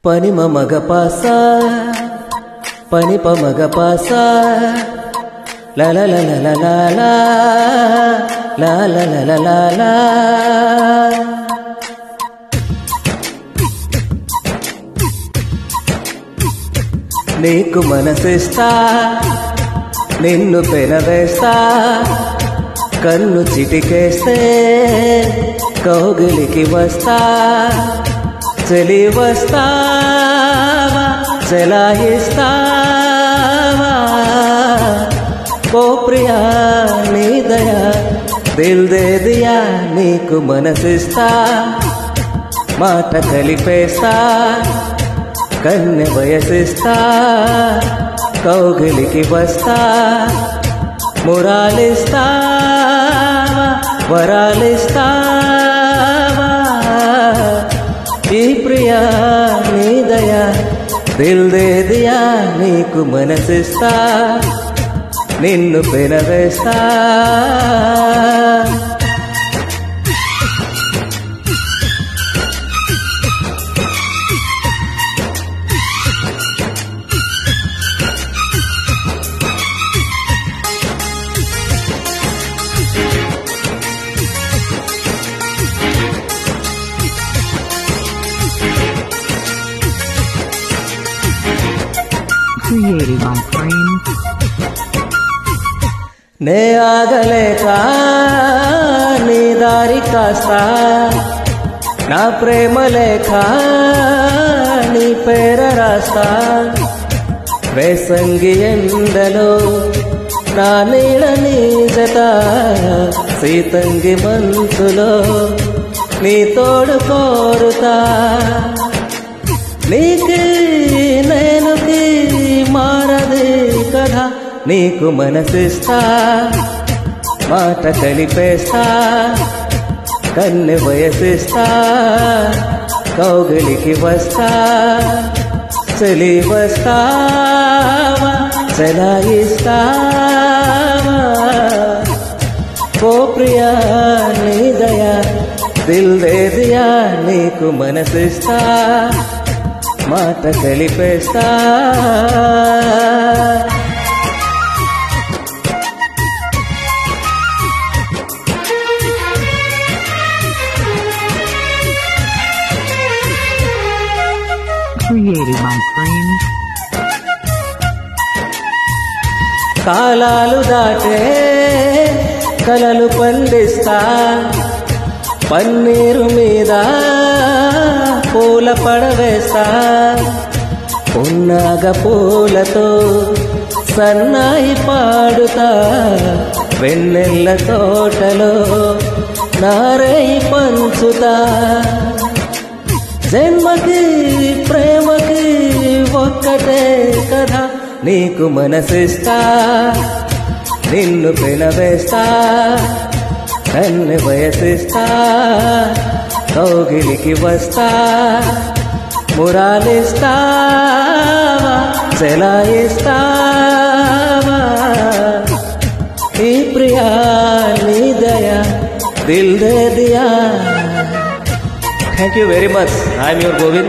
పని మగ పాస పని మగ పాస లా లా లా లా లా లా లా లా లా లా లా. నీకు మనసిస్తా నిన్ను పెనవేస్తా కన్ను చిటికేస్తే కౌగిలికి వస్తా చలి వస్తావా చలాయిస్తావా ఓ ప్రియా నీ దయా దిల్ దే దియా. నీకు మనసిస్తా మాట కలిపేస్తా కన్నె వయసిస్తా కౌగిలికి వస్తా మురాలిస్తావా వరాలిస్తావా ఈ ప్రియా నీ దయా దిల్ దే దియా. నీకు మనసిస్తా నిన్ను పెనవేస్తా. Created by Frame. నే ఆగలేక నీ దారి కాస్తా నా ప్రేమ లేఖ నీ పేర రాస్తా వేసంగి ఎండలో నా నీడ నీ జత సీతంగి మంచులో నీ తోడు కోరుతా నీకి నేనుకి మారది కదా. నీకు మనసిస్తా మాట కలిపేస్తా కన్నె వయసిస్తా కౌగిలికి వస్తా చలి వస్తావా చలాయిస్తావా ఓ ప్రియా నీ దయా దిల్ దే దియా. నీకు మనసిస్తా మాట కలిపేస్తా. Created by Frame. కాలాలు దాటే కలలు పండిస్తా పన్నీరు మీద పూల పడవేస్తా పున్నాగ పూలతో సన్నాయి పాడుతా వెన్నెల్ల తోటలో నారేయి పంచుతా జన్మకి ప్రేమకి ఒక్కటే కదా. నీకు మనసిస్తా నిన్ను పెనవేస్తా కన్నె వయసిస్తా కౌగిలికి వస్తా మురాలిస్తావా చలాయిస్తావా ఈ ప్రియా నీ దయా దిల్ దే దియా. Thank you very much. I am your Govind.